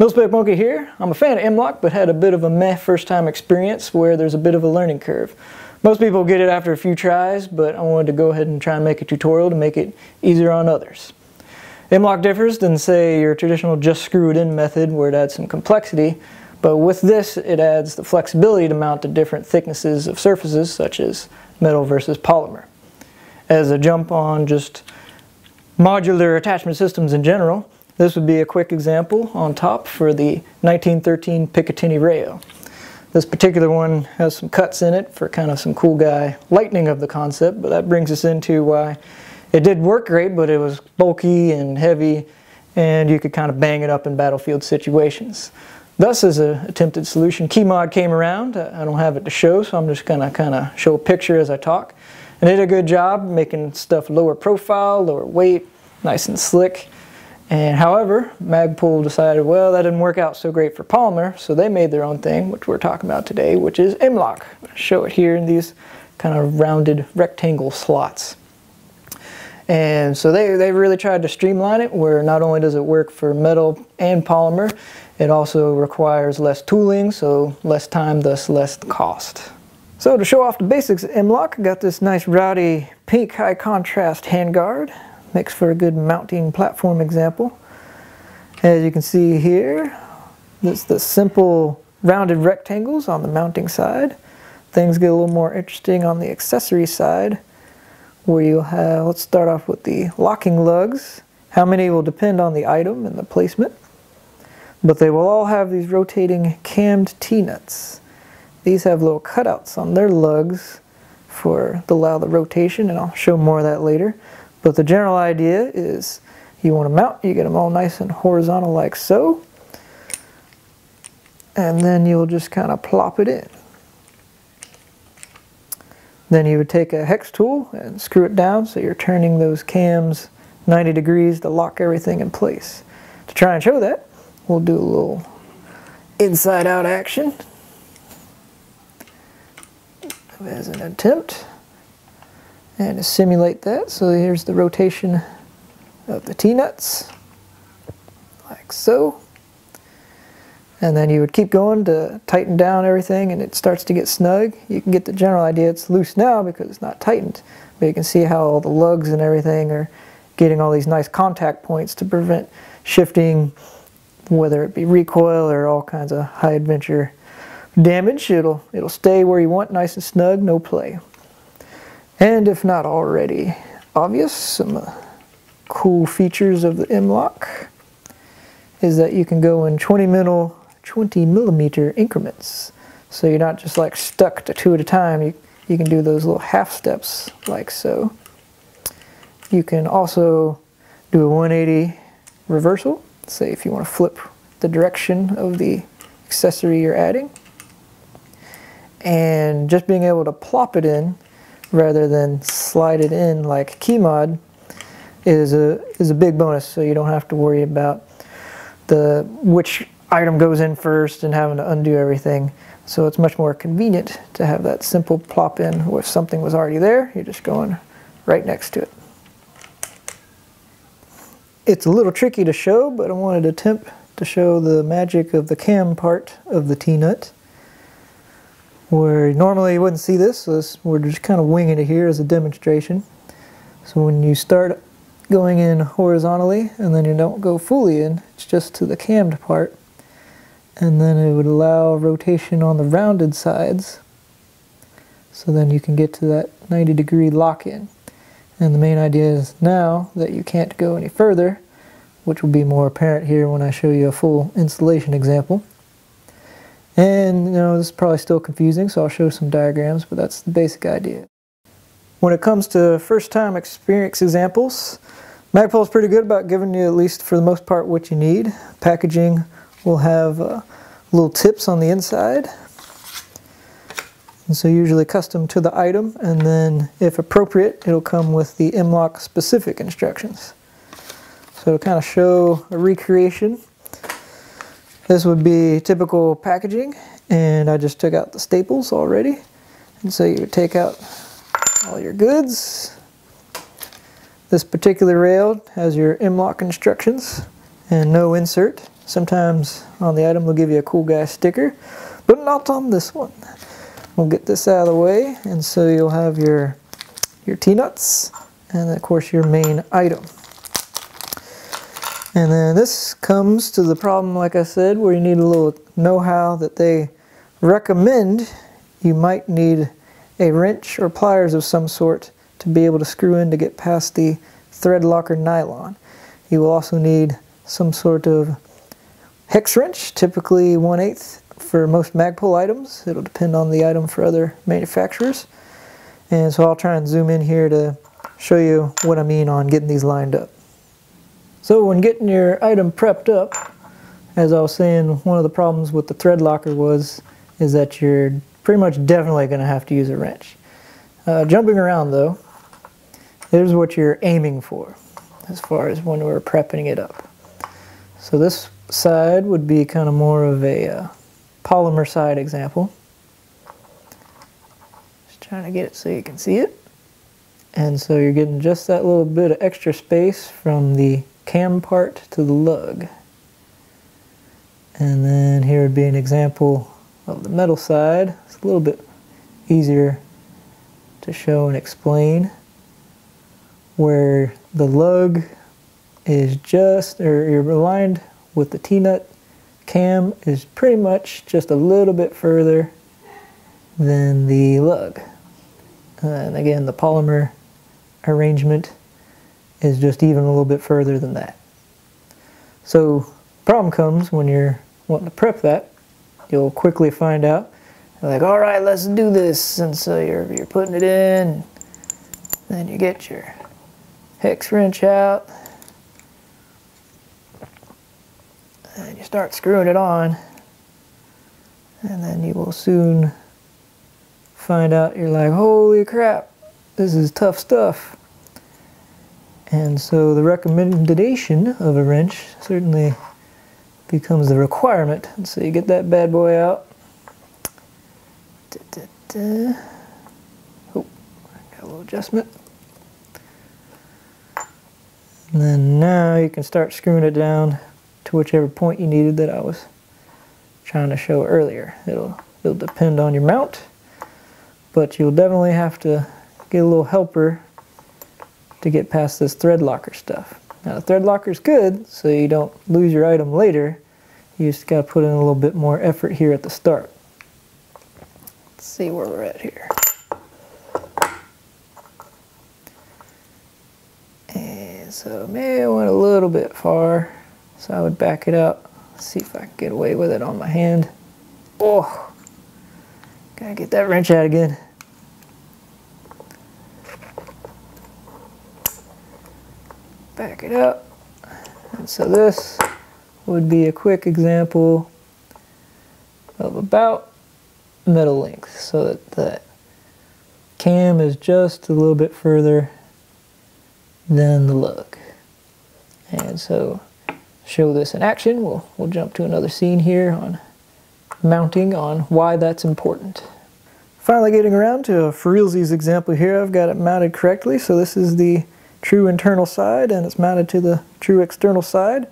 M-LOK Monkey here. I'm a fan of M-LOK, but had a bit of a meh first time experience where there's a bit of a learning curve. Most people get it after a few tries, but I wanted to go ahead and try and make a tutorial to make it easier on others. M-LOK differs than, say, your traditional just screw it in method where it adds some complexity, but with this it adds the flexibility to mount to different thicknesses of surfaces such as metal versus polymer. As a jump on just modular attachment systems in general, this would be a quick example on top for the 1913 Picatinny rail. This particular one has some cuts in it for kind of some cool guy lightning of the concept, but that brings us into why it did work great, but it was bulky and heavy, and you could kind of bang it up in battlefield situations. Thus, as an attempted solution, Keymod came around. I don't have it to show, so I'm just going to kind of show a picture as I talk. And it did a good job making stuff lower profile, lower weight, nice and slick. And however, Magpul decided, well, that didn't work out so great for polymer, so they made their own thing, which we're talking about today, which is M-LOK. I'll show it here in these kind of rounded rectangle slots. And so they really tried to streamline it, where not only does it work for metal and polymer, it also requires less tooling, so less time, thus less cost. So to show off the basics of M-LOK, I got this nice rowdy pink high contrast handguard. Makes for a good mounting platform example. As you can see here, it's the simple rounded rectangles on the mounting side. Things get a little more interesting on the accessory side, where you'll have, let's start off with the locking lugs. How many will depend on the item and the placement, but they will all have these rotating cammed T-nuts. These have little cutouts on their lugs to allow the rotation, and I'll show more of that later. But the general idea is you want to mount, you get them all nice and horizontal like so, and then you'll just kind of plop it in. Then you would take a hex tool and screw it down so you're turning those cams 90 degrees to lock everything in place. To try and show that, we'll do a little inside out action as an attempt. And to simulate that, so here's the rotation of the T-nuts, like so. And then you would keep going to tighten down everything, and it starts to get snug. You can get the general idea. It's loose now because it's not tightened, but you can see how all the lugs and everything are getting all these nice contact points to prevent shifting, whether it be recoil or all kinds of high adventure damage. It'll stay where you want, nice and snug, no play. And if not already obvious, some cool features of the M-LOK is that you can go in 20 millimeter increments. So you're not just like stuck to two at a time. You can do those little half steps like so. You can also do a 180 reversal, say if you want to flip the direction of the accessory you're adding. And just being able to plop it in rather than slide it in like Keymod is a big bonus, so you don't have to worry about which item goes in first and having to undo everything. So it's much more convenient to have that simple plop in. If something was already there, you're just going right next to it. It's a little tricky to show, but I wanted to attempt to show the magic of the cam part of the T-nut, where normally you wouldn't see this, so we're just kind of winging it here as a demonstration. So when you start going in horizontally and then you don't go fully in, it's just to the cammed part, and then it would allow rotation on the rounded sides, so then you can get to that 90 degree lock-in. And the main idea is now that you can't go any further, which will be more apparent here when I show you a full installation example. And you know, this is probably still confusing, so I'll show some diagrams, but that's the basic idea. When it comes to first time experience examples, Magpul is pretty good about giving you, at least for the most part, what you need. Packaging will have little tips on the inside, and so usually custom to the item, and then if appropriate it'll come with the M-LOK specific instructions. So to kind of show a recreation, this would be typical packaging, and I just took out the staples already. And so you would take out all your goods. This particular rail has your M-LOK instructions and no insert, Sometimes on the item they'll give you a cool guy sticker, but not on this one. We'll get this out of the way, and so you'll have your T-nuts and of course your main item. And then this comes to the problem, like I said, where you need a little know-how that they recommend. You might need a wrench or pliers of some sort to be able to screw in to get past the thread locker nylon. You will also need some sort of hex wrench, typically 1/8 for most Magpul items. It'll depend on the item for other manufacturers. And so I'll try and zoom in here to show you what I mean on getting these lined up. So when getting your item prepped up, as I was saying, one of the problems with the thread locker is that you're pretty much definitely going to have to use a wrench. Jumping around though, here's what you're aiming for as far as when we're prepping it up. So this side would be kind of more of a polymer side example. Just trying to get it so you can see it. And so you're getting just that little bit of extra space from the cam part to the lug. And then here would be an example of the metal side. It's a little bit easier to show and explain, where the lug is just, or you're aligned with the T-nut. Cam is pretty much just a little bit further than the lug. And again, the polymer arrangement is just even a little bit further than that. So problem comes when you're wanting to prep that. You'll quickly find out, you're like, all right, let's do this. And so you're putting it in, then you get your hex wrench out, and you start screwing it on, and then you will soon find out, you're like, holy crap, this is tough stuff. And so the recommendation of a wrench certainly becomes the requirement. And so you get that bad boy out. Oh, got a little adjustment. And then now you can start screwing it down to whichever point you needed that I was trying to show earlier. It'll depend on your mount, but you'll definitely have to get a little helper to get past this thread locker stuff. Now the thread locker is good, so you don't lose your item later. You just got to put in a little bit more effort here at the start. Let's see where we're at here. And so maybe I went a little bit far, so I would back it up. Let's see if I can get away with it on my hand. Oh, gotta get that wrench out again. Back it up. And so this would be a quick example of about metal length, so that the cam is just a little bit further than the lug. And so show this in action, we'll jump to another scene here on mounting, on why that's important. Finally getting around to a for realsies example here. I've got it mounted correctly, so this is the true internal side and it's mounted to the true external side.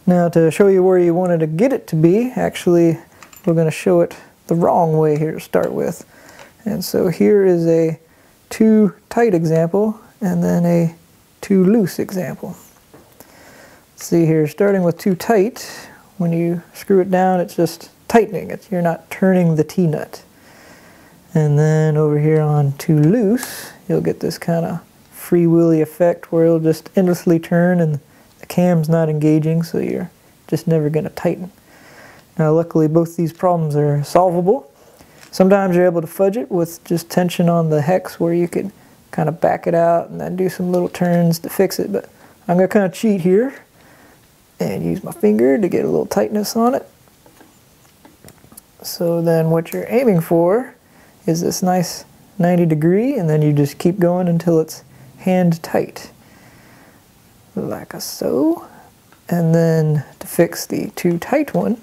Now to show you where you wanted to get it to be, actually we're going to show it the wrong way here to start with. And so here is a too tight example and then a too loose example. See here, starting with too tight, when you screw it down it's just tightening. You're not turning the T-nut. And then over here on too loose, you'll get this kind of free-wheelie effect where it'll just endlessly turn and the cam's not engaging, so you're just never going to tighten. Now luckily both these problems are solvable. Sometimes you're able to fudge it with just tension on the hex where you could kind of back it out and then do some little turns to fix it, but I'm going to kind of cheat here and use my finger to get a little tightness on it. So then what you're aiming for is this nice 90 degree, and then you just keep going until it's hand tight, like so. And then to fix the too tight one,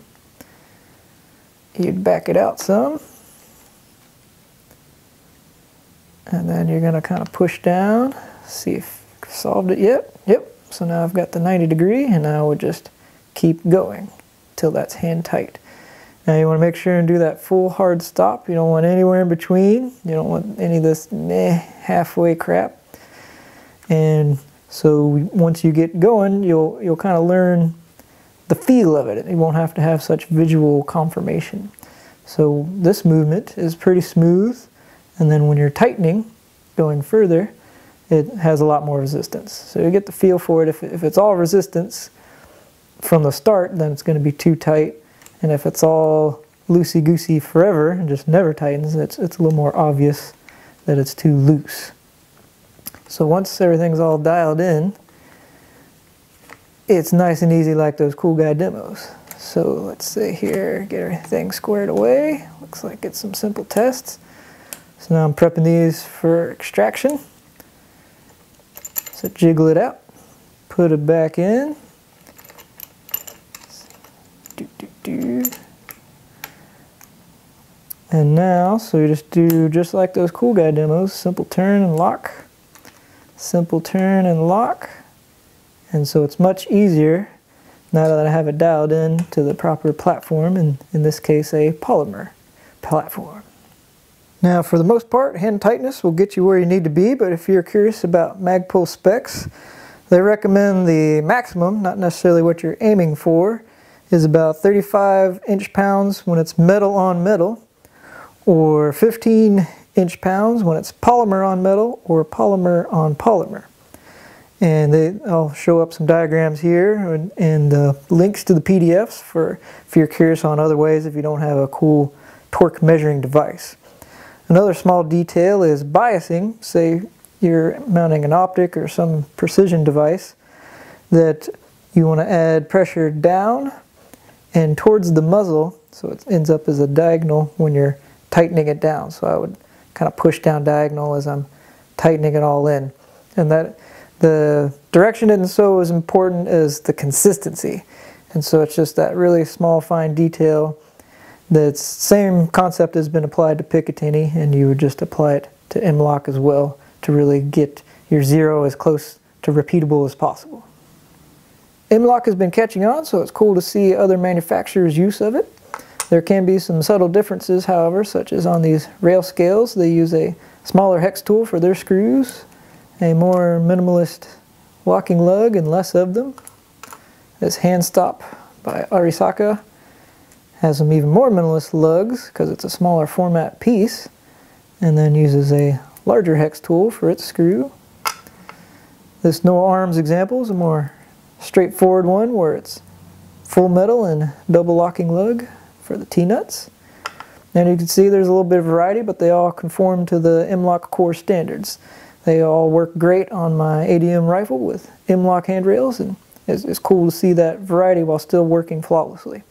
you'd back it out some, and then you're going to kind of push down, see if I've solved it yet. Yep, so now I've got the 90 degree, and now I would just keep going. till that's hand tight. Now you want to make sure and do that full hard stop. You don't want anywhere in between. You don't want any of this halfway crap. And so once you get going, you'll kind of learn the feel of it. You won't have to have such visual confirmation. So this movement is pretty smooth, and then when you're tightening, going further, it has a lot more resistance. So you get the feel for it. If it's all resistance from the start, then it's going to be too tight. And if it's all loosey-goosey forever and just never tightens, it's a little more obvious that it's too loose. So once everything's all dialed in, it's nice and easy like those cool guy demos. So let's say here, get everything squared away. Looks like it's some simple tests. So now I'm prepping these for extraction. So jiggle it out, put it back in. And now, so you just do just like those cool guy demos, simple turn and lock, simple turn and lock. And so it's much easier now that I have it dialed in to the proper platform, and in this case a polymer platform. Now for the most part, hand tightness will get you where you need to be, but if you're curious about Magpul specs, they recommend the maximum, not necessarily what you're aiming for, is about 35 inch-pounds when it's metal on metal, or 15 inch-pounds when it's polymer on metal or polymer on polymer. And I'll show up some diagrams here and links to the PDFs if you're curious on other ways if you don't have a cool torque measuring device. Another small detail is biasing. Say you're mounting an optic or some precision device that you want to add pressure down and towards the muzzle, so it ends up as a diagonal when you're tightening it down. So I would kind of push down diagonal as I'm tightening it all in. And that the direction isn't so as important as the consistency. And so it's just that really small fine detail. The same concept has been applied to Picatinny, and you would just apply it to M-LOK as well to really get your zero as close to repeatable as possible. M-LOK has been catching on, so it's cool to see other manufacturers' use of it. There can be some subtle differences, however, such as on these rail scales. They use a smaller hex tool for their screws, a more minimalist locking lug and less of them. This hand stop by Arisaka has some even more minimalist lugs because it's a smaller format piece, and then uses a larger hex tool for its screw. This no arms example is a more straightforward one where it's full metal and double locking lug for the T-nuts. And you can see there's a little bit of variety, but they all conform to the M-LOK core standards. They all work great on my ADM rifle with M-LOK handrails, and it's cool to see that variety while still working flawlessly.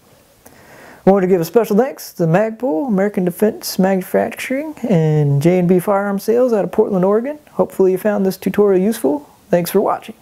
I wanted to give a special thanks to Magpul, American Defense Manufacturing, and J&B Firearm Sales out of Portland, Oregon. Hopefully you found this tutorial useful. Thanks for watching.